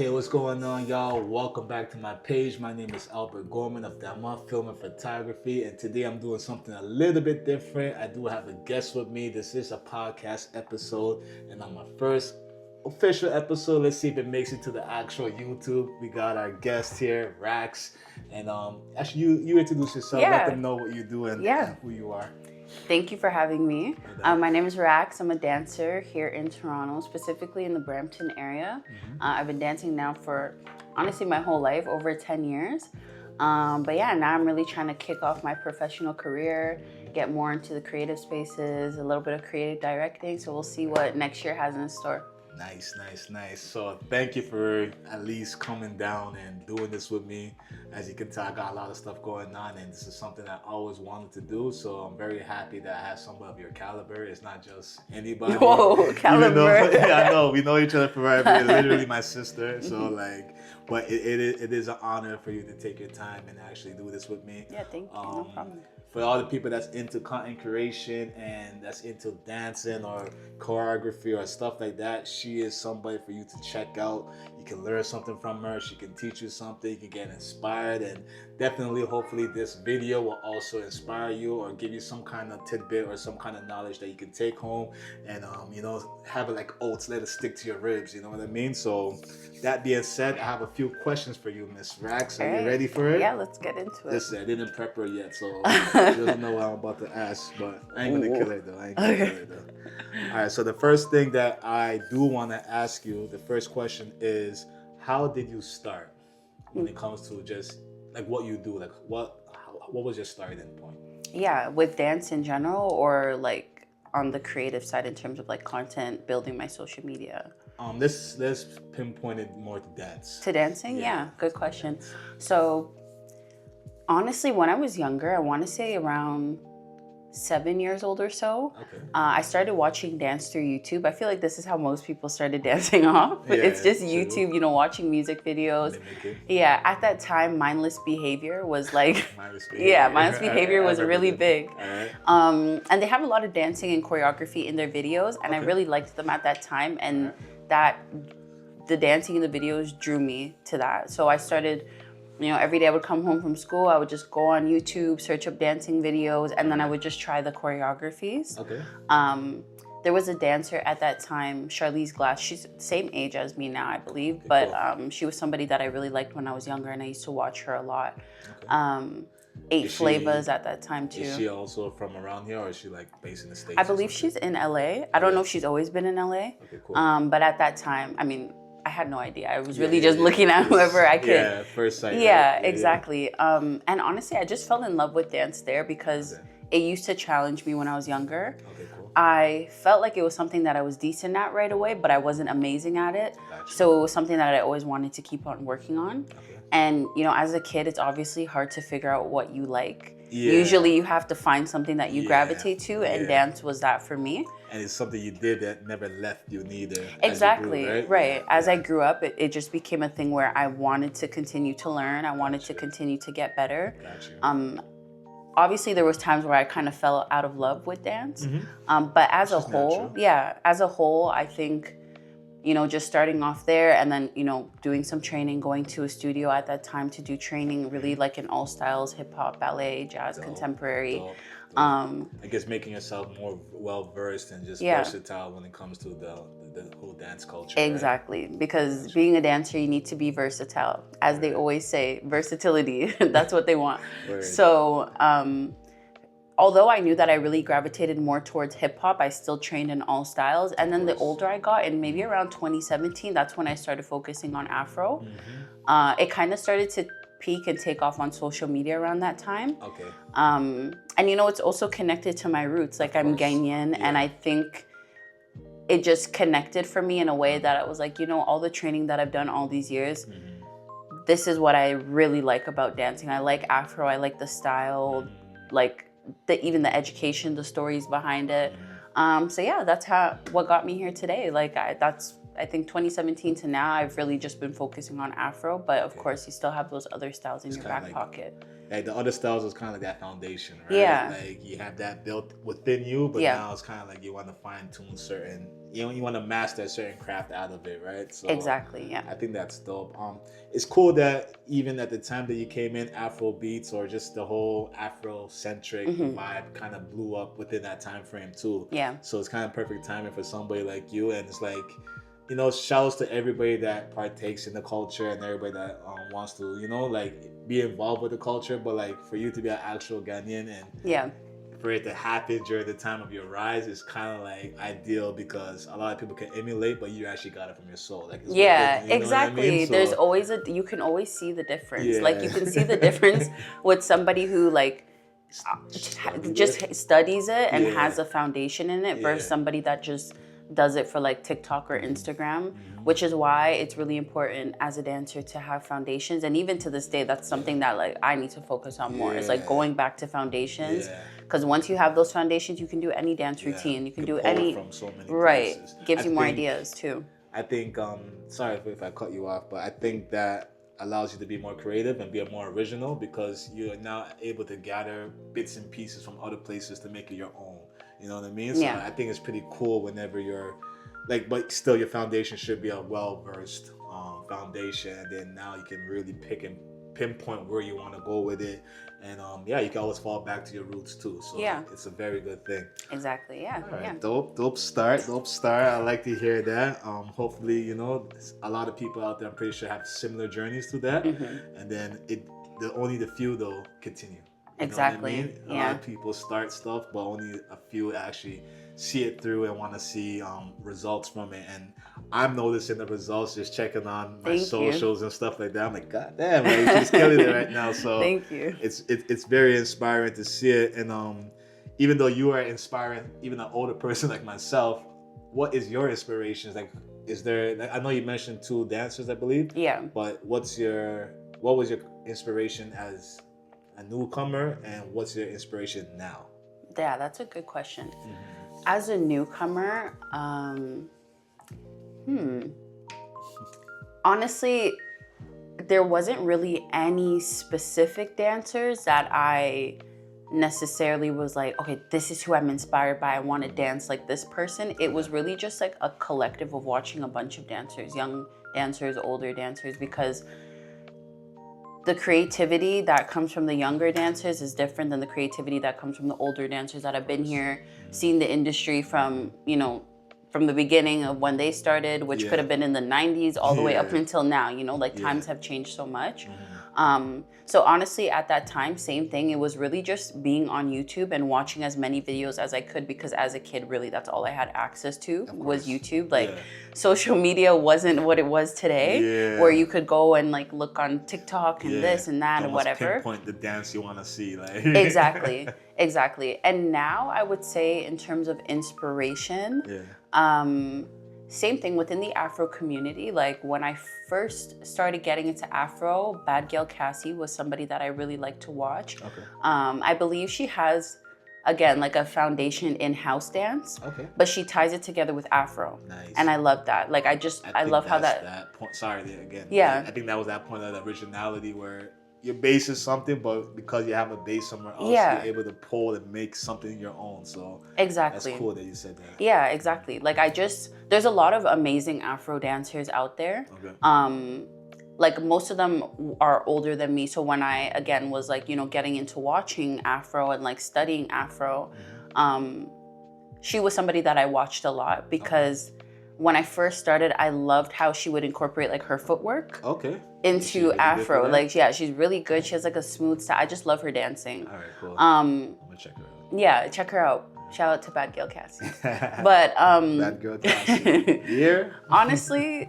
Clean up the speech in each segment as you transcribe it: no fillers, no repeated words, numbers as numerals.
Hey, what's going on, y'all? Welcome back to my page. My name is Albert Gorman of Damoah Film and Photography, and today I'm doing something a little bit different. I do have a guest with me. This is a podcast episode, and on my first official episode, let's see if it makes it to the actual YouTube. We got our guest here, Rax, and actually, you introduce yourself. Let them know what you do and who you are. Thank you for having me. My name is Rax. I'm a dancer here in Toronto, specifically in the Brampton area. I've been dancing now for, honestly, my whole life, over 10 years. But yeah, now I'm really trying to kick off my professional career, get more into the creative spaces, a little bit of creative directing. So we'll see what next year has in store. Nice. So thank you for at least coming down and doing this with me. As you can tell, I got a lot of stuff going on, and this is something I always wanted to do. So I'm very happy that I have somebody of your caliber. It's not just anybody. Whoa, caliber. I know, we know each other forever. You're literally my sister. So but it is an honor for you to take your time and actually do this with me. Yeah, thank you. No problem. For all the people that's into content creation and that's into dancing or choreography or stuff like that, she is somebody for you to check out. You can learn something from her. She can teach you something. You can get inspired, and definitely, hopefully, this video will also inspire you or give you some kind of tidbit or some kind of knowledge that you can take home and have it like oats, let it stick to your ribs. You know what I mean? So, that being said, I have a few questions for you, Miss Rax. Are you ready for it? Yeah, let's get into it. Listen, I didn't prep her yet, so she doesn't know what I'm about to ask, but I ain't gonna kill her though. All right, so the first thing that I do want to ask you, the first question is, how did you start when it comes to just like what you do? Like what was your starting point? Yeah, with dance in general, or like on the creative side in terms of like content, building my social media? Let's pinpoint it more to dance. To dancing? Yeah, good question. So honestly, when I was younger, I want to say around 7 years old or so, I started watching dance through YouTube. I feel like this is how most people started dancing off. It's just YouTube, watching music videos. Yeah, at that time, mindless behavior was like, mindless behavior was really big. And they have a lot of dancing and choreography in their videos, and I really liked them at that time, and the dancing in the videos drew me to that. So I started, every day I would come home from school, I would just go on YouTube, search up dancing videos, and then I would just try the choreographies. There was a dancer at that time, Charlize Glass. She's the same age as me now, I believe, but she was somebody that I really liked when I was younger, and I used to watch her a lot. Eight Flavors at that time too. Is she also from around here, or is she like based in the States? I believe she's in LA. I don't know if she's always been in LA. But at that time, I had no idea. I was really just looking at whoever I could. Yeah, first sight. Yeah, exactly. And honestly, I just fell in love with dance there because it used to challenge me when I was younger. I felt like it was something that I was decent at right away, but I wasn't amazing at it. So it was something that I always wanted to keep on working on. And, as a kid, it's obviously hard to figure out what you like. Usually you have to find something that you gravitate to, and dance was that for me. And it's something you did that never left you neither. Exactly, as you grew, right. As I grew up, it just became a thing where I wanted to continue to learn. I wanted to continue to get better. Obviously, there was times where I kind of fell out of love with dance. But as a whole, I think, just starting off there and then, doing some training, going to a studio at that time to do training, really like in all styles, hip hop, ballet, jazz, contemporary. I guess making yourself more well-versed and just versatile when it comes to the whole dance culture. Exactly, because being a dancer, you need to be versatile. As they always say, versatility, that's what they want. So, although I knew that I really gravitated more towards hip hop, I still trained in all styles. And then the older I got, and maybe around 2017, that's when I started focusing on Afro. It kind of started to peak and take off on social media around that time. And it's also connected to my roots. Like I'm Ghanaian, and I think it just connected for me in a way that I was like, all the training that I've done all these years, this is what I really like about dancing. I like Afro, I like the style, like even the education, the stories behind it. So yeah, that's what got me here today. Like I think 2017 to now, I've really just been focusing on Afro, but of course you still have those other styles in your back pocket. Like the other styles is kind of like that foundation, right? Yeah. Like you have that built within you, but now it's kind of like you want to fine tune certain you want to master a certain craft out of it, right? So Exactly. Yeah. I think that's dope. It's cool that even at the time that you came in, Afro beats or just the whole Afro-centric vibe kind of blew up within that time frame too. Yeah. So it's kind of perfect timing for somebody like you, and it's like, you know, shouts to everybody that partakes in the culture and everybody that wants to, you know, like be involved with the culture. But like for you to be an actual Ghanaian and Yeah. for it to happen during the time of your rise is kind of like ideal because a lot of people can emulate, but you actually got it from your soul. Like it's Yeah, within, you know exactly. what I mean? So, There's always you can always see the difference. yeah. Like you can see the difference with somebody who like just studies it and has a foundation in it versus somebody that just does it for like TikTok or Instagram, which is why it's really important as a dancer to have foundations. And even to this day, that's something that like I need to focus on more. Is like going back to foundations, because once you have those foundations, you can do any dance routine. You can do any from so many places. Gives you more ideas too. I think sorry if I cut you off, but I think that allows you to be more creative and be more original because you're now able to gather bits and pieces from other places to make it your own. You know what I mean? So I think it's pretty cool whenever you're like, but still your foundation should be a well-versed foundation, and then now you can really pick and pinpoint where you want to go with it. And you can always fall back to your roots too. So it's a very good thing. Exactly. Yeah. All right. Yeah. Dope start. I like to hear that. Hopefully, you know, a lot of people out there, I'm pretty sure, have similar journeys to that. And then only the few though continue. You exactly. know what I mean? A lot of people start stuff, but only a few actually see it through and want to see results from it. And I'm noticing the results just checking on my socials and stuff like that. I'm like, God damn, like, she's killing it right now. So thank you. It's very inspiring to see it. And even though you are inspiring even an older person like myself, what is your inspirations? Like, is there? Like, I know you mentioned 2 dancers, I believe. Yeah. But what was your inspiration as a newcomer, and what's your inspiration now? Yeah, that's a good question. As a newcomer, honestly, there wasn't really any specific dancers that I necessarily was like, okay, this is who I'm inspired by. I want to dance like this person. It was really just like a collective of watching a bunch of dancers, young dancers, older dancers, because the creativity that comes from the younger dancers is different than the creativity that comes from the older dancers that have been here, seen the industry from, you know, from the beginning of when they started, which could have been in the 90s all the way up until now, you know, like times have changed so much. So honestly, at that time, same thing. It was really just being on YouTube and watching as many videos as I could, because as a kid, really, that's all I had access to was YouTube. Like social media wasn't what it was today, where you could go and like look on TikTok and this and that and whatever. Pinpoint the dance you want to see. Like. Exactly. And now I would say in terms of inspiration, same thing within the Afro community. Like when I first started getting into Afro, Bad Girl Cassie was somebody that I really like to watch. I believe she has, again, like a foundation in house dance, but she ties it together with Afro. And I love that. Like I love how that point. Sorry, again. Yeah. I think that was that point of the originality where your base is something, but because you have a base somewhere else, you're able to pull and make something your own. So that's cool that you said that. Yeah, exactly. Like there's a lot of amazing Afro dancers out there. Like most of them are older than me. So when I, again, was like, you know, getting into watching Afro and like studying Afro, she was somebody that I watched a lot because when I first started, I loved how she would incorporate like her footwork into really Afro. Like, she's really good. She has like a smooth style. I just love her dancing. All right, cool. I'm gonna check her out. Yeah, check her out. Shout out to Bad Girl Cassie. But Bad Girl Cassie. Yeah. Honestly,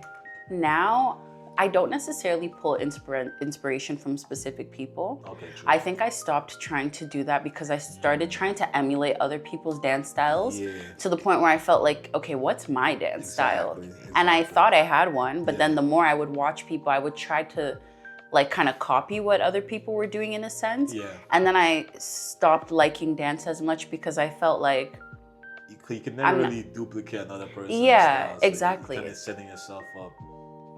now I don't necessarily pull inspiration from specific people. I think I stopped trying to do that because I started trying to emulate other people's dance styles to the point where I felt like, okay, what's my dance style? And I thought I had one, but then the more I would watch people, I would try to like kind of copy what other people were doing in a sense. And then I stopped liking dance as much because I felt like you can never really duplicate another person's style, so exactly. You're kind of setting yourself up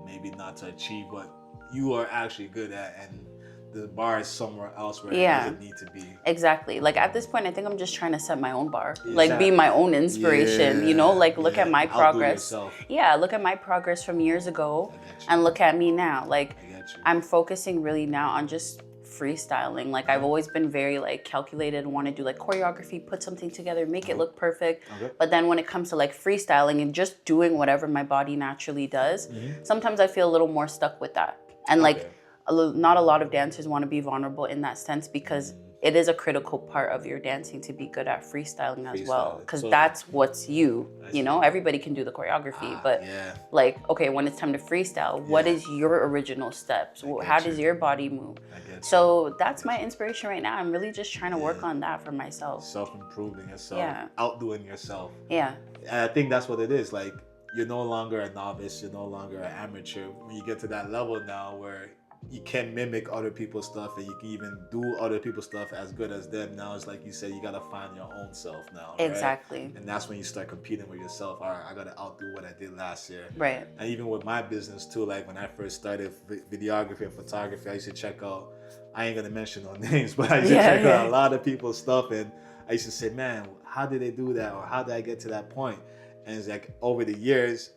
maybe not to achieve what you are actually good at, and the bar is somewhere else where it doesn't need to be. Exactly. Like at this point, I think I'm just trying to set my own bar, like be my own inspiration, you know, like look at my progress. Yeah, look at my progress from years ago and look at me now. Like I'm focusing really now on just freestyling. Like I've always been very like calculated, want to do like choreography, put something together, make it look perfect. But then when it comes to like freestyling and just doing whatever my body naturally does, sometimes I feel a little more stuck with that. And like not a lot of dancers want to be vulnerable in that sense because it is a critical part of your dancing to be good at freestyling as well. Because that's what's you know, everybody can do the choreography, but like, okay, when it's time to freestyle, what is your original steps? How does your body move? So that's my inspiration right now. I'm really just trying to work on that for myself. Self-improving yourself, outdoing yourself. Yeah. And I think that's what it is. Like, you're no longer a novice, you're no longer an amateur. When you get to that level now where you can mimic other people's stuff and you can even do other people's stuff as good as them, now it's like you said, you gotta find your own self now. Exactly. Right? And that's when you start competing with yourself. All right, I gotta outdo what I did last year. Right. And even with my business too, like when I first started videography and photography, I used to check out, I ain't gonna mention no names, but I used to check out a lot of people's stuff, and I used to say, man, how did they do that, or how did I get to that point? And it's like over the years,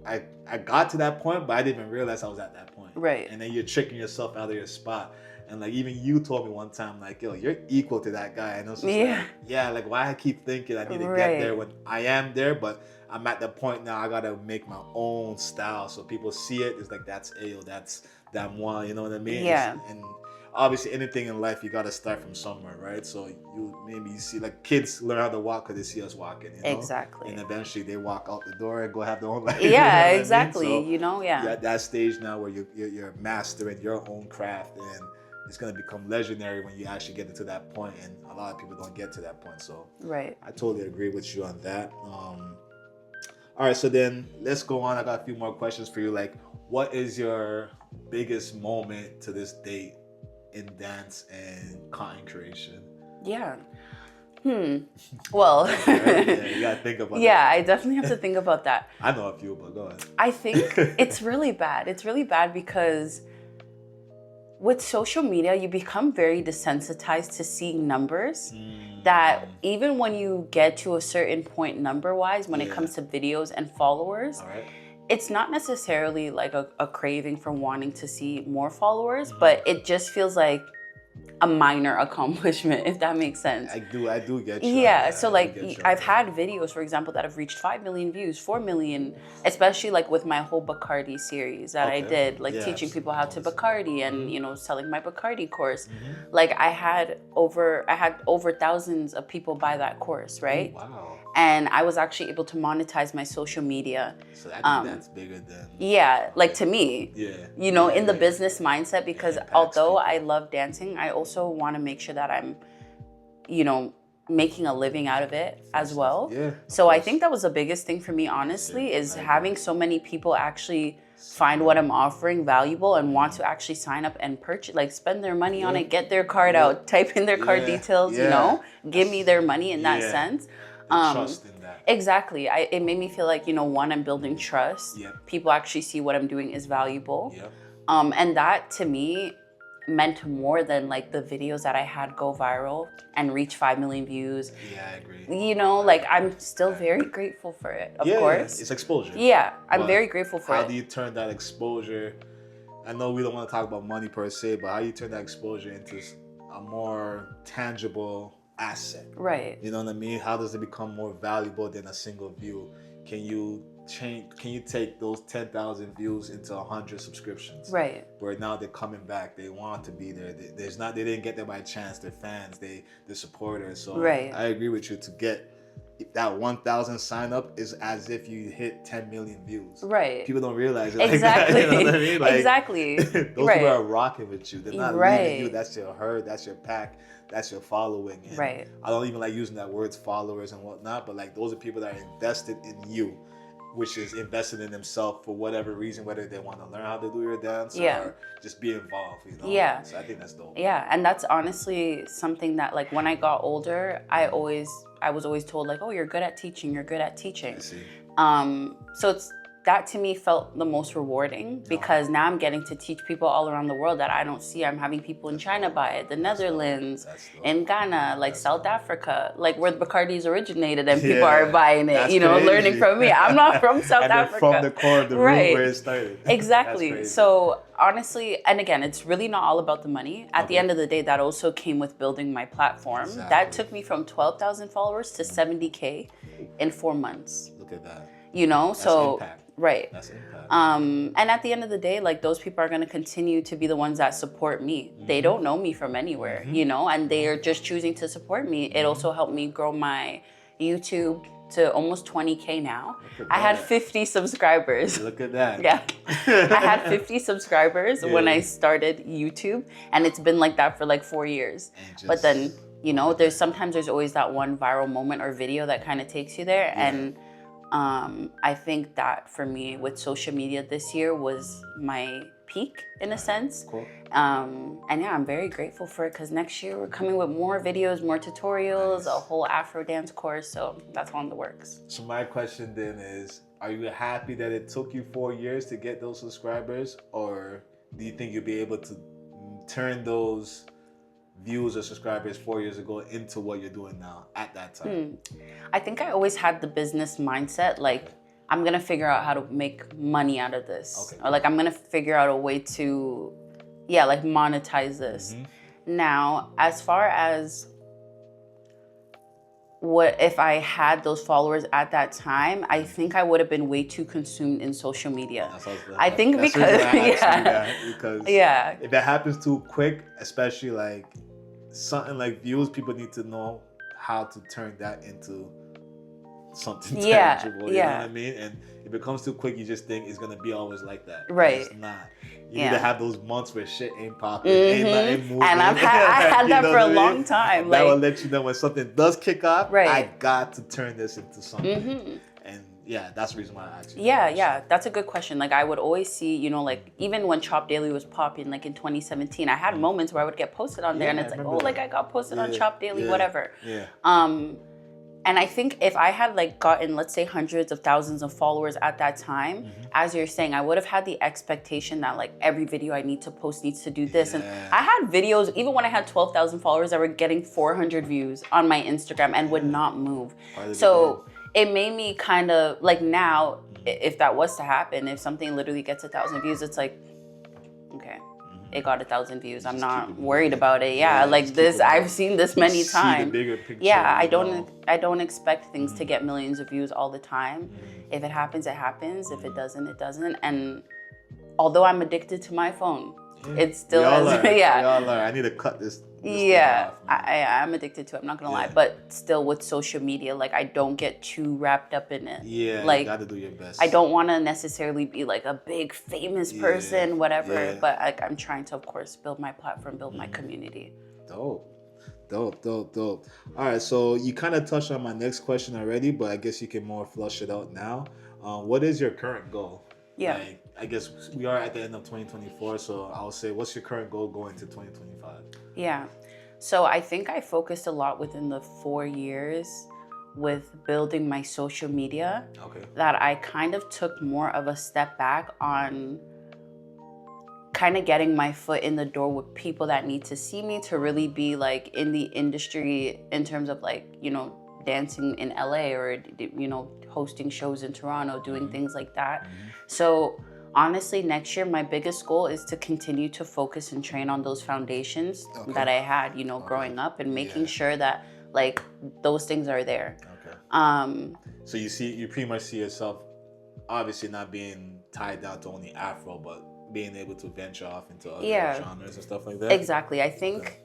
I got to that point, but I didn't even realize I was at that point. Right. And then you're tricking yourself out of your spot. And like even you told me one time, like, yo, you're equal to that guy. And I was just like why I keep thinking I need to get there when I am there, but I'm at the point now I gotta make my own style. So people see it, it's like that's Ayo, that's Damoah, you know what I mean? Yeah. And obviously anything in life you gotta start from somewhere, right? So you see like kids learn how to walk because they see us walking, you know? Exactly. And eventually they walk out the door and go have their own life. Yeah, you know exactly. I mean? So you know, you're at that stage now where you're mastering your own craft, and it's gonna become legendary when you actually get into that point, and a lot of people don't get to that point. So I totally agree with you on that. All right, so then let's go on. I got a few more questions for you. Like, what is your biggest moment to this date in dance and content creation? Well, you gotta think about that. I definitely have to think about that. I know a few, but go ahead. I think it's really bad. It's really bad because with social media, you become very desensitized to seeing numbers that even when you get to a certain point number-wise, when it comes to videos and followers, it's not necessarily like a craving for wanting to see more followers, but it just feels like a minor accomplishment, if that makes sense. I do get you. Yeah, so like I've had videos, for example, that have reached 5 million views, 4 million, especially like with my whole Bacardi series that I did, like teaching people how to Bacardi and, you know, selling my Bacardi course. Like I had over thousands of people buy that course, right? Oh, wow. And I was actually able to monetize my social media. So I think that's bigger than... Yeah, like to me, you know, in the business mindset, because although I love dancing, I also want to make sure that I'm, you know, making a living out of it as well. So I think that was the biggest thing for me, honestly, is having so many people actually find what I'm offering valuable and want to actually sign up and purchase, like spend their money on it, get their card out, type in their card details, you know, give me their money in that sense. Trust in that. Exactly. It made me feel like, you know, one, I'm building trust. People actually see what I'm doing is valuable. And that to me meant more than like the videos that I had go viral and reach 5 million views. Yeah, I agree. You know, like I'm still very grateful for it, of course. It's exposure. Yeah, I'm very grateful for it. How do you turn that exposure? I know we don't want to talk about money per se, but how do you turn that exposure into a more tangible asset? Right. You know what I mean? How does it become more valuable than a single view? Can you take those 10,000 views into 100 subscriptions? Right. Where now they're coming back, they want to be there. They didn't get there by chance. They're fans. They're supporters. So I agree with you. To get that 1,000 sign up is as if you hit 10 million views. Right. People don't realize it. Exactly. Like that, you know what I mean? Like, exactly. Those people are rocking with you. They're not leaving you. That's your herd. That's your pack. That's your following. And I don't even like using that words followers and whatnot, but like those are people that are invested in you, which is invested in themselves for whatever reason, whether they want to learn how to do your dance or just be involved, you know? Yeah. So I think that's dope. Yeah, and that's honestly something that like when I got older, I was always told like, oh, you're good at teaching, you're good at teaching. I see. So that to me felt the most rewarding, because now I'm getting to teach people all around the world that I don't see. I'm having people in China buy it, the Netherlands, in Ghana, like South Africa, like where the Bacardis originated, and people are buying it, you know, crazy. learning from me. I'm not from South and Africa. From the core of the root where it started. Exactly. So honestly, and again, it's really not all about the money. At the end of the day, that also came with building my platform. That took me from 12,000 followers to 70K in 4 months. Look at that. You know, That's so impact. Right. That's impact. And at the end of the day, like, those people are going to continue to be the ones that support me. They don't know me from anywhere, you know, and they are just choosing to support me. It also helped me grow my YouTube to almost 20K now. I had 50 subscribers. Look at that. Yeah. I had 50 subscribers when I started YouTube, and it's been like that for like 4 years. But then, you know, there's always that one viral moment or video that kind of takes you there. And I think that for me with social media this year was my peak in a sense. Cool. And yeah, I'm very grateful for it, because next year we're coming with more videos, more tutorials, a whole Afro dance course. So that's all in the works. So my question then is, are you happy that it took you 4 years to get those subscribers, or do you think you'll be able to turn those views or subscribers 4 years ago into what you're doing now at that time? I think I always had the business mindset, like, I'm gonna figure out how to make money out of this. Or like, I'm gonna figure out a way to, like, monetize this. Now, as far as what if I had those followers at that time, I think I would have been way too consumed in social media. I think because if it happens too quick, especially like something like views, people need to know how to turn that into something tangible. You know what I mean? And if it becomes too quick, you just think it's gonna be always like that. Right. It's not. You need to have those months where shit ain't popping, ain't nothing moving. And I had that for a long time. That will let you know when something does kick off. Right. I got to turn this into something. And yeah, that's the reason why I actually. Yeah, that's a good question. Like, I would always see, you know, like, even when Chop Daily was popping, like in 2017, I had moments where I would get posted on there, and it's like, oh, like, I got posted on Chop Daily, whatever. And I think if I had like gotten, let's say, hundreds of thousands of followers at that time, as you're saying, I would have had the expectation that like every video I need to post needs to do this. And I had videos, even when I had 12,000 followers, that were getting 400 views on my Instagram and would not move. So it made me kind of like, now, if that was to happen, if something literally gets 1,000 views, it's like, okay. It got 1,000 views. I'm not worried about it. Like this, I've seen this many times. I don't expect things to get millions of views all the time. If it happens, it happens. If it doesn't, it doesn't. And although I'm addicted to my phone, it still has. We all are. I need to cut this. I'm addicted to it. I'm not gonna lie, but still with social media, like, I don't get too wrapped up in it. Like, you gotta do your best. I don't want to necessarily be like a big famous person, whatever. But like, I'm trying to, of course, build my platform, build my community. Dope. All right, so you kind of touched on my next question already, but I guess you can more flush it out now. What is your current goal? Like, I guess we are at the end of 2024, so I'll say, what's your current goal going to 2025? So I think I focused a lot within the 4 years with building my social media, that I kind of took more of a step back on kind of getting my foot in the door with people that need to see me to really be like in the industry, in terms of like, you know, dancing in LA, or, you know, hosting shows in Toronto, doing things like that. So honestly, next year, my biggest goal is to continue to focus and train on those foundations that I had, you know, growing up, and making sure that like those things are there. So you pretty much see yourself obviously not being tied down to only Afro, but being able to venture off into other genres and stuff like that. Exactly. I think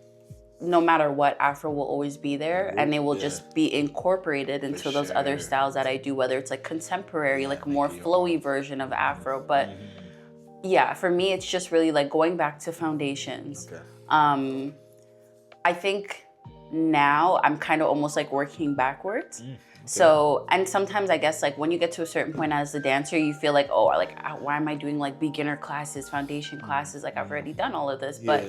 no matter what, Afro will always be there, and it will just be incorporated into those other styles that I do, whether it's like contemporary, like more flowy version of Afro. But for me, it's just really like going back to foundations. I think now I'm kind of almost like working backwards. So, and sometimes I guess like when you get to a certain point as a dancer, you feel like, oh, like, why am I doing like beginner classes, foundation classes? Like, I've already done all of this. But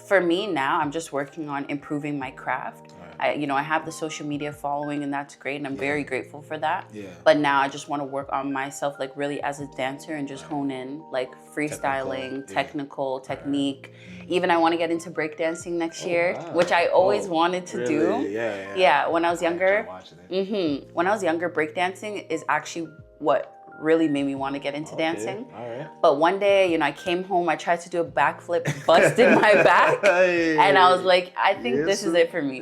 for me now, I'm just working on improving my craft. I have the social media following, and that's great, and I'm very grateful for that. Yeah. But now I just want to work on myself, like really as a dancer, and just hone in like freestyling, technical technique. Even I want to get into breakdancing next year, which I always wanted to do. Yeah. When I was younger, when I was younger, breakdancing is actually what really made me want to get into dancing. But one day, I came home, I tried to do a backflip, busted my back, and I was like, I think this is it for me.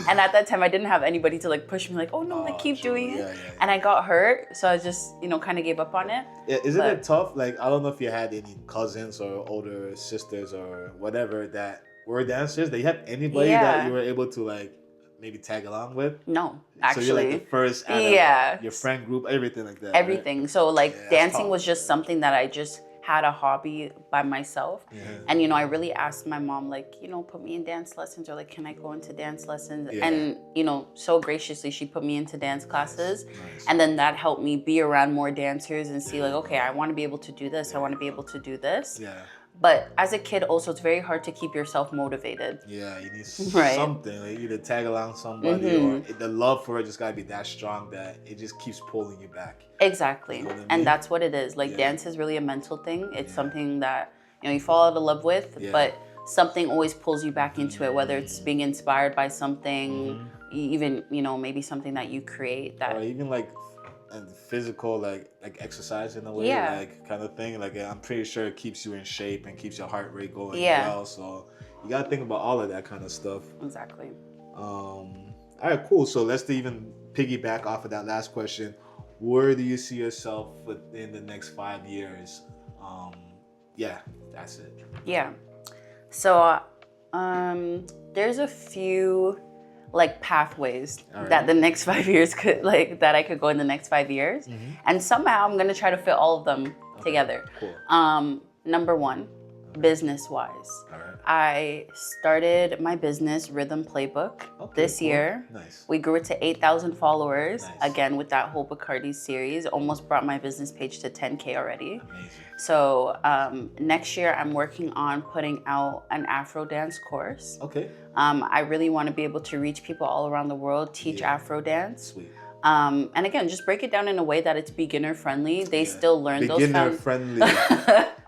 And at that time, I didn't have anybody to like push me, like, oh no, like keep doing it. And I got hurt, so I just, kind of gave up on it. Yeah, isn't it tough? Like, I don't know if you had any cousins or older sisters or whatever that were dancers. That you have anybody that you were able to like maybe tag along with? No, actually. So you're like the first out of your friend group, everything like that. Everything. Right? So like dancing was just something that I just had a hobby by myself. And I really asked my mom, like, put me in dance lessons, or like, can I go into dance lessons? And so graciously she put me into dance classes. And then that helped me be around more dancers and see like, okay, I want to be able to do this, I want to be able to do this. But as a kid, also, it's very hard to keep yourself motivated. Yeah, you need something. Like, either tag along somebody, or the love for it just gotta be that strong that it just keeps pulling you back. Exactly, and that's what it is. Like dance is really a mental thing. It's something that you fall out of love with, but something always pulls you back into it. Whether it's being inspired by something, even maybe something that you create, that or even like. And physical like exercise in a way, like kind of thing. Like I'm pretty sure it keeps you in shape and keeps your heart rate going well. So you gotta think about all of that kind of stuff. Exactly. All right, cool. So let's even piggyback off of that last question. Where do you see yourself within the next 5 years? Yeah, that's it. Yeah. So there's a few like pathways that the next 5 years could that I could go in the next 5 years, and somehow I'm gonna try to fit all of them together. Cool. Number one, business wise, I started my business Rhythm Playbook this year. Nice. We grew it to 8,000 followers. Again, with that whole Bacardi series, almost brought my business page to 10K already. Amazing. So next year I'm working on putting out an Afro dance course. Okay. I really want to be able to reach people all around the world, teach Afro dance. Sweet. And again, just break it down in a way that it's beginner friendly. They still learn those friendly.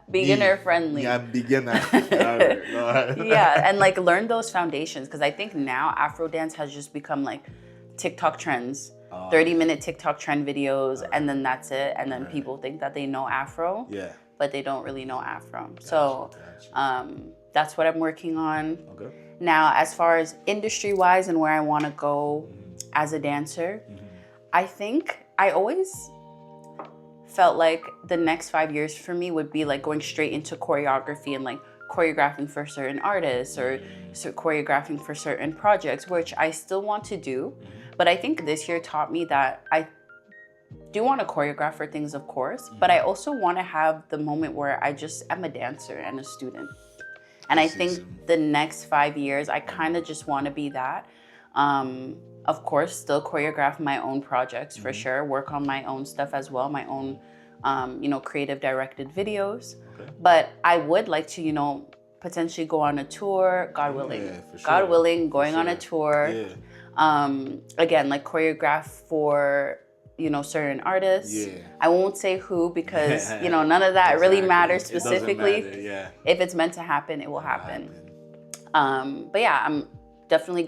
Beginner friendly. Yeah, beginner. Yeah, and like learn those foundations, because I think now Afro dance has just become like TikTok trends. 30-minute TikTok trend videos, and then that's it. And then people think that they know Afro, but they don't really know Afro. So that's what I'm working on. Okay. Now, as far as industry-wise and where I want to go as a dancer, I think I always felt like the next 5 years for me would be like going straight into choreography and like choreographing for certain artists or choreographing for certain projects, which I still want to do. But I think this year taught me that I do want to choreograph for things, of course, but I also want to have the moment where I just am a dancer and a student. And I think the next 5 years, I kind of just want to be that. Of course, still choreograph my own projects for sure, work on my own stuff as well, my own, creative directed videos. Okay. But I would like to, potentially go on a tour, God willing. Yeah, for sure. God willing, going on a tour. Yeah. Again, like choreograph for, certain artists. Yeah. I won't say who, because, none of that really matters specifically. Matter, If it's meant to happen, it will happen. But yeah, I definitely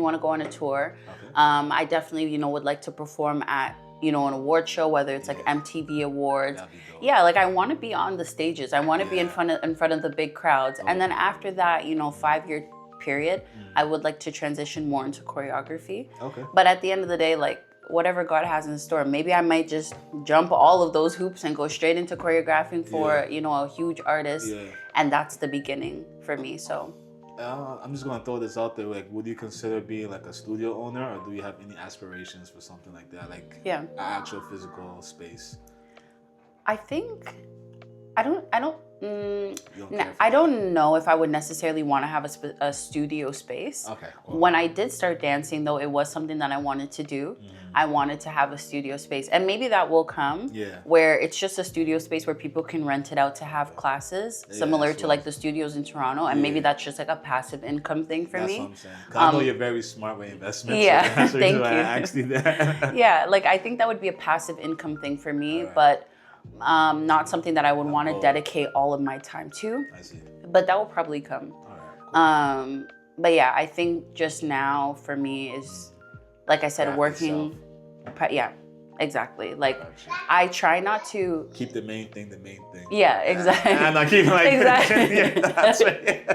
want to go on a tour. Okay. I definitely, would like to perform at, an award show, whether it's like MTV Awards. Yeah, like I want to be on the stages. I want to be in front of the big crowds. And then after that, 5-year period, I would like to transition more into choreography. Okay. But at the end of the day, like whatever God has in store, maybe I might just jump all of those hoops and go straight into choreographing for, a huge artist. Yeah. And that's the beginning for me, so. I'm just gonna throw this out there. Like, would you consider being like a studio owner, or do you have any aspirations for something like that, like an actual physical space? I think I don't know if I would necessarily want to have a studio space. Okay. Cool. When I did start dancing, though, it was something that I wanted to do. I wanted to have a studio space, and maybe that will come. Yeah. Where it's just a studio space where people can rent it out to have classes, similar to like the studios in Toronto, and maybe that's just like a passive income thing for me. That's what I'm saying. 'Cause I know you're very smart with investments. Yeah. So Thank you. I asked you that. Yeah, like I think that would be a passive income thing for me, but not something that I would want to dedicate all of my time to. I see. But that will probably come. All right. Cool. But yeah, I think just now for me is, like I said, working. Yeah, exactly. Like I try not to keep the main thing the main thing. Yeah, exactly. And I keep like exactly. Yeah, that's right.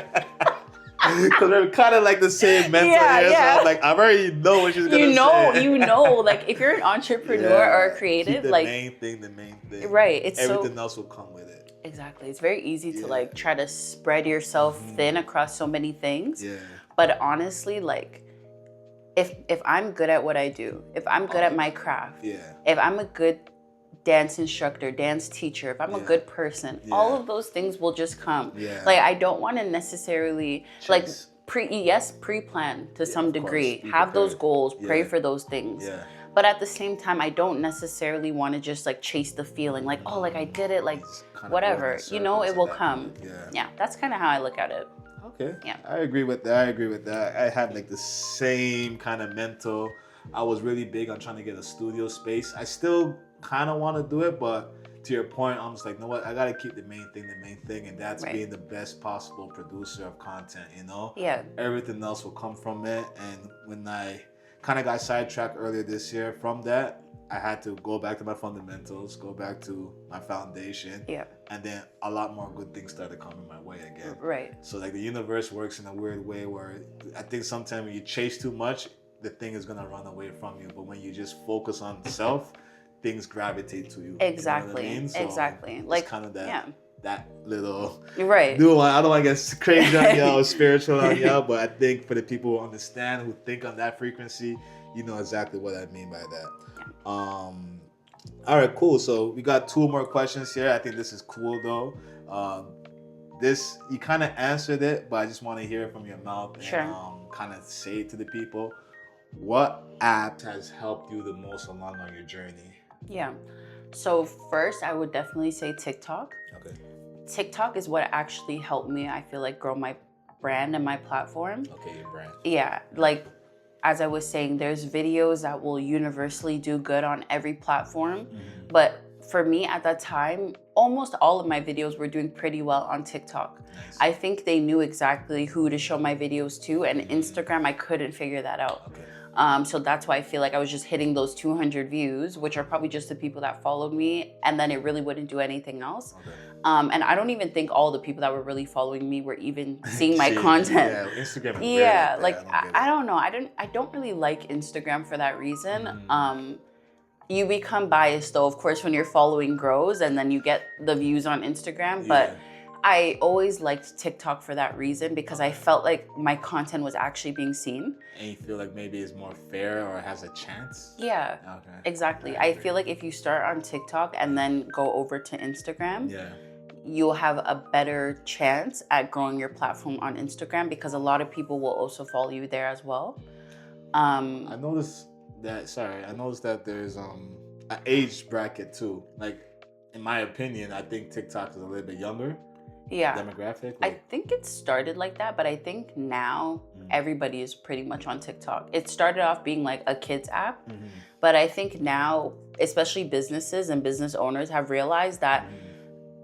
Because they're kind of like the same mental So like I already know what she's gonna say. You know, like if you're an entrepreneur or a creative, keep like the main thing. Right. It's everything else will come with it. Exactly. It's very easy to like try to spread yourself thin across so many things. Yeah. But honestly, like if I'm good at what I do, if I'm good at my craft, if I'm a good dance instructor, dance teacher, if I'm a good person, all of those things will just come. Yeah. Like I don't want to necessarily like pre-plan to some degree, have those goals, pray for those things. Yeah. But at the same time, I don't necessarily want to just like chase the feeling like, oh, like I did it, like whatever, you know, it will come. Yeah, that's kind of how I look at it. Okay. Yeah. I agree with that. I have like the same kind of mental. I was really big on trying to get a studio space. I still kind of want to do it, but to your point, I'm just like, you know what? I got to keep the main thing, and that's being the best possible producer of content, you know? Yeah. Everything else will come from it. And when I kind of got sidetracked earlier this year from that, I had to go back to my fundamentals, go back to my foundation. Yeah. And then a lot more good things started coming my way again. Right. So like the universe works in a weird way where I think sometimes when you chase too much, the thing is going to run away from you. But when you just focus on self, things gravitate to you. Exactly. You know what I mean? So exactly. Like kind of that little right. I don't want to get crazy on y'all or spiritual on y'all, but I think for the people who understand, who think on that frequency, you know exactly what I mean by that. All right, cool. So we got 2 more questions here. I think this is cool though. This you kind of answered it, but I just want to hear it from your mouth and kind of say it to the people. What app has helped you the most along on your journey? Yeah. So first, I would definitely say TikTok. Okay. TikTok is what actually helped me, I feel like, grow my brand and my platform. Okay, your brand. Yeah. Like, as I was saying, there's videos that will universally do good on every platform. But for me at that time, almost all of my videos were doing pretty well on TikTok. Nice. I think they knew exactly who to show my videos to, and Instagram, I couldn't figure that out. Okay. So that's why I feel like I was just hitting those 200 views, which are probably just the people that followed me, and then it really wouldn't do anything else. Okay. And I don't even think all the people that were really following me were even seeing my content. Yeah, Instagram. Yeah, I don't know. I don't really like Instagram for that reason. You become biased though, of course, when your following grows and then you get the views on Instagram. But I always liked TikTok for that reason because I felt like my content was actually being seen. And you feel like maybe it's more fair or has a chance? Yeah, exactly. I feel like if you start on TikTok and then go over to Instagram, you'll have a better chance at growing your platform on Instagram because a lot of people will also follow you there as well. I noticed that there's an age bracket too. Like, in my opinion, I think TikTok is a little bit younger. Demographic. I think it started like that, but I think now everybody is pretty much on TikTok. It started off being like a kids app, but I think now, especially businesses and business owners have realized that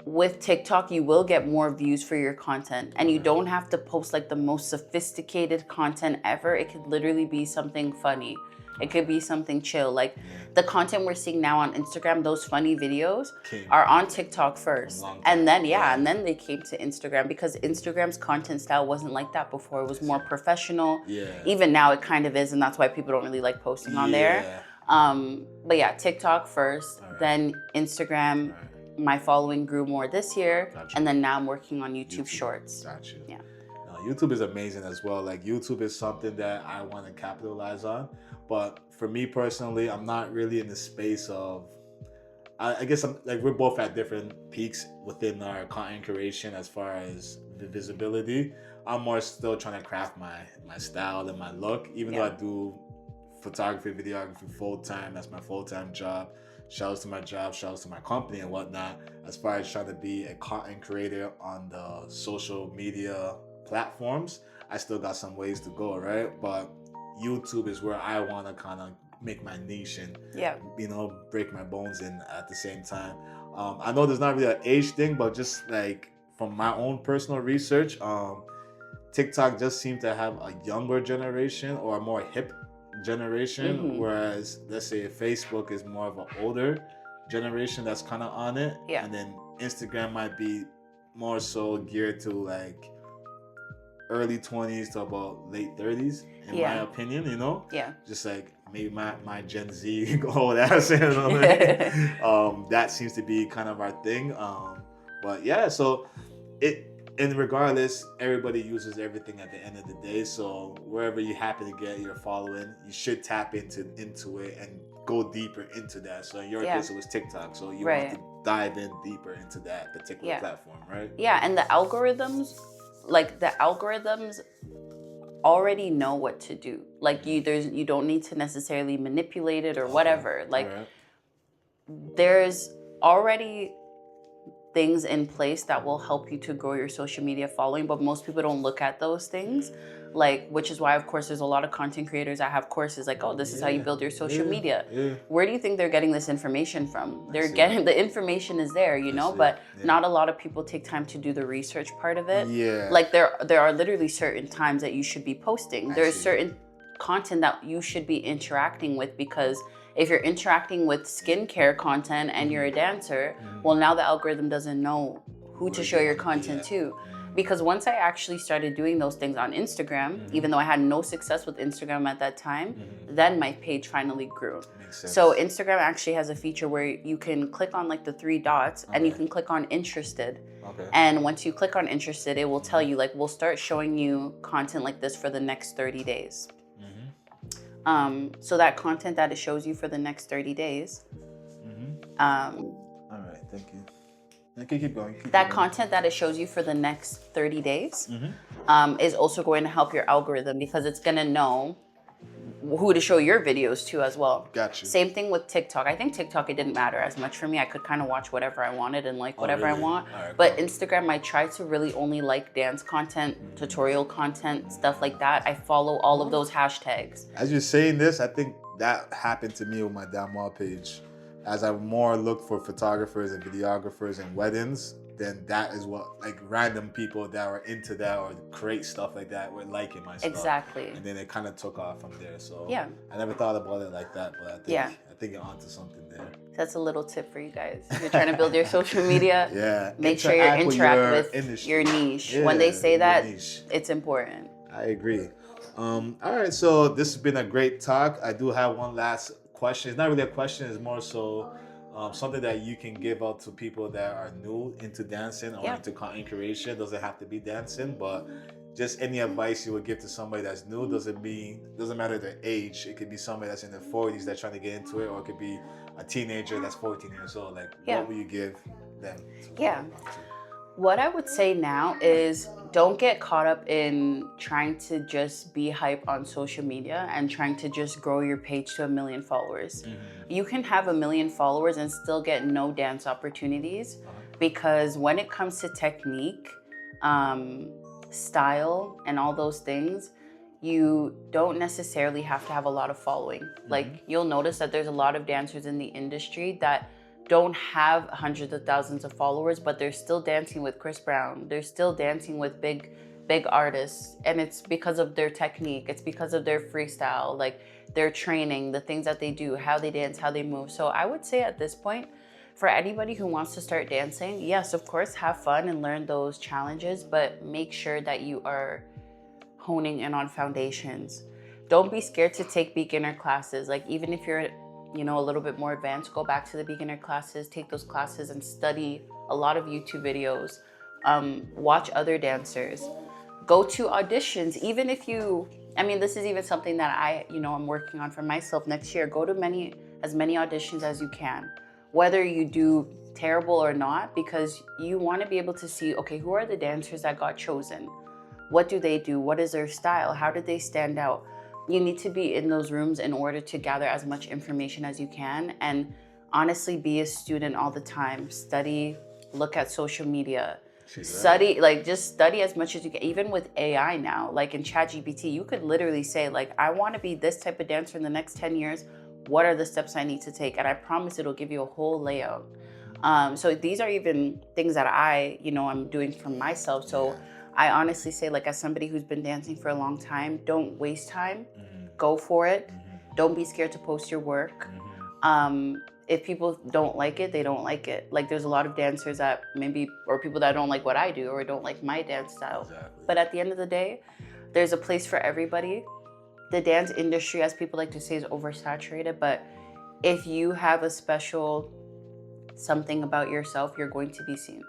with TikTok, you will get more views for your content, and you don't have to post like the most sophisticated content ever. It could literally be something funny. It could be something chill. Like the content we're seeing now on Instagram, those funny videos are on TikTok first. And then, and then they came to Instagram because Instagram's content style wasn't like that before. It was more professional. Even now it kind of is, and that's why people don't really like posting on there. But yeah, TikTok first, then Instagram. My following grew more this year, and then now I'm working on YouTube Shorts. Got you. Yeah. YouTube is amazing as well. Like YouTube is something that I want to capitalize on. But for me personally, I'm not really in the space of I guess we're both at different peaks within our content creation as far as the visibility. I'm more still trying to craft my style and my look, even though I do photography, videography full time. That's my full time job. Shouts to my job, shouts to my company and whatnot. As far as trying to be a content creator on the social media platforms, I still got some ways to go, right? But YouTube is where I want to kind of make my niche and break my bones in at the same time. I know there's not really an age thing, but just like from my own personal research, TikTok just seems to have a younger generation or a more hip generation, whereas let's say Facebook is more of an older generation that's kind of on it, and then Instagram might be more so geared to like early 20s to about late 30s in my opinion, just like maybe my Gen Z old ass, that seems to be kind of our thing, but yeah, so and regardless, everybody uses everything at the end of the day. So wherever you happen to get your following, you should tap into it and go deeper into that. So in your case, it was TikTok. So you want to dive in deeper into that particular platform, right? Yeah, and the algorithms already know what to do. Like you don't need to necessarily manipulate it or whatever. Like there's already things in place that will help you to grow your social media following, but most people don't look at those things, which is why of course there's a lot of content creators that have courses like, oh, this is how you build your social media. Where do you think they're getting this information from? They're getting the information is there, but not a lot of people take time to do the research part of it. Like there are literally certain times that you should be posting. There's certain content that you should be interacting with, because if you're interacting with skincare content and you're a dancer, well, now the algorithm doesn't know who to show your content to. Because once I actually started doing those things on Instagram, even though I had no success with Instagram at that time, then my page finally grew. So Instagram actually has a feature where you can click on like the 3 dots and you can click on interested. And once you click on interested, it will tell you like, we'll start showing you content like this for the next 30 days. So that content that it shows you for the next 30 days. All right, thank you. Keep going. Content that it shows you for the next 30 days is also going to help your algorithm, because it's going to know who to show your videos to as well. Gotcha. Same thing with TikTok. I think TikTok, it didn't matter as much for me. I could kind of watch whatever I wanted and like whatever I want. But Instagram, I try to really only like dance content, tutorial content, stuff like that. I follow all of those hashtags. As you're saying this, I think that happened to me with my Damoah page. As I more look for photographers and videographers and weddings, then that is what, like, random people that were into that or create stuff like that were liking my stuff. Exactly. And then it kind of took off from there. So I never thought about it like that, but I think you're onto something there. That's a little tip for you guys. If you're trying to build your social media, make sure you interact with your niche. Yeah, when they say that, it's important. I agree. All right, so this has been a great talk. I do have one last question. It's not really a question, it's more so something that you can give out to people that are new into dancing or into content creation. Doesn't have to be dancing, but just any advice you would give to somebody that's new. Doesn't matter their age. It could be somebody that's in their 40s that's trying to get into it, or it could be a teenager that's 14 years old. Like, what would you give them? What I would say now is, don't get caught up in trying to just be hype on social media and trying to just grow your page to 1 million followers. You can have 1 million followers and still get no dance opportunities, because when it comes to technique, style, and all those things, you don't necessarily have to have a lot of following. Like, you'll notice that there's a lot of dancers in the industry that don't have hundreds of thousands of followers, but they're still dancing with Chris Brown. They're still dancing with big artists. And it's because of their technique. It's because of their freestyle, like their training, the things that they do, how they dance, how they move. So I would say at this point, for anybody who wants to start dancing, yes, of course, have fun and learn those challenges, but make sure that you are honing in on foundations. Don't be scared to take beginner classes. Like, even if you're a little bit more advanced, go back to the beginner classes, take those classes and study a lot of YouTube videos, watch other dancers, go to auditions. Even if this is even something that I'm working on for myself next year. Go to as many auditions as you can. whether you do terrible or not, because you want to be able to see, okay, who are the dancers that got chosen? What do they do? What is their style? How did they stand out? You need to be in those rooms in order to gather as much information as you can, and honestly be a student all the time. Study, look at social media, study, like just study as much as you can. Even with AI now, like in ChatGPT, you could literally say like, I want to be this type of dancer in the next 10 years. What are the steps I need to take? And I promise it'll give you a whole layout. So these are even things that I'm doing for myself. So I honestly say, like, as somebody who's been dancing for a long time, don't waste time. Go for it. Don't be scared to post your work. If people don't like it, they don't like it. Like, there's a lot of dancers that or people that don't like what I do or don't like my dance style. Exactly. But at the end of the day, there's a place for everybody. The dance industry, as people like to say, is oversaturated. But if you have a special something about yourself, you're going to be seen.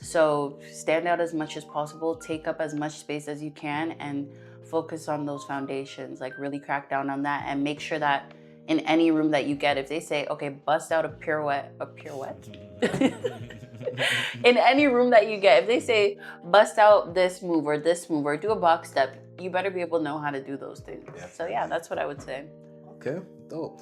So stand out as much as possible, take up as much space as you can, and focus on those foundations. Like, really crack down on that, and make sure that in any room that you get, if they say, okay, bust out a pirouette? In any room that you get, if they say, bust out this move or do a box step, you better be able to know how to do those things. So yeah, that's what I would say. Okay, dope.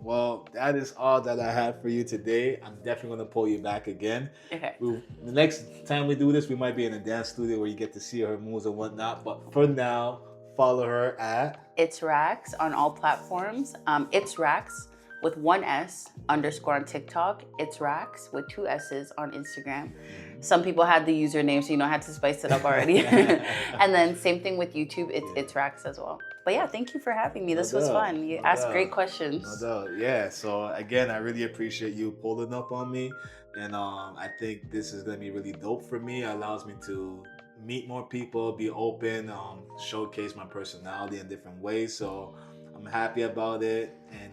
Well, that is all that I have for you today. I'm definitely going to pull you back again. Okay. The next time we do this, we might be in a dance studio where you get to see her moves and whatnot. But for now, follow her at It's Rax on all platforms. It's Rax with 1 S _, on TikTok. It's Rax with 2 S's on Instagram. Some people had the username, so I had to spice it up already. And then same thing with YouTube. It's Rax as well. But yeah, thank you for having me. This was fun. You asked great questions. No doubt. Yeah. So again, I really appreciate you pulling up on me, and I think this is gonna be really dope for me. It allows me to meet more people, be open, showcase my personality in different ways. So I'm happy about it, and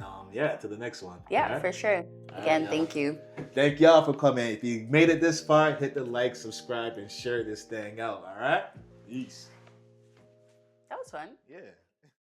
to the next one. Yeah, right? For sure. Again, thank you. Thank y'all for coming. If you made it this far, hit the like, subscribe, and share this thing out. All right. Peace. That was fun. Yeah.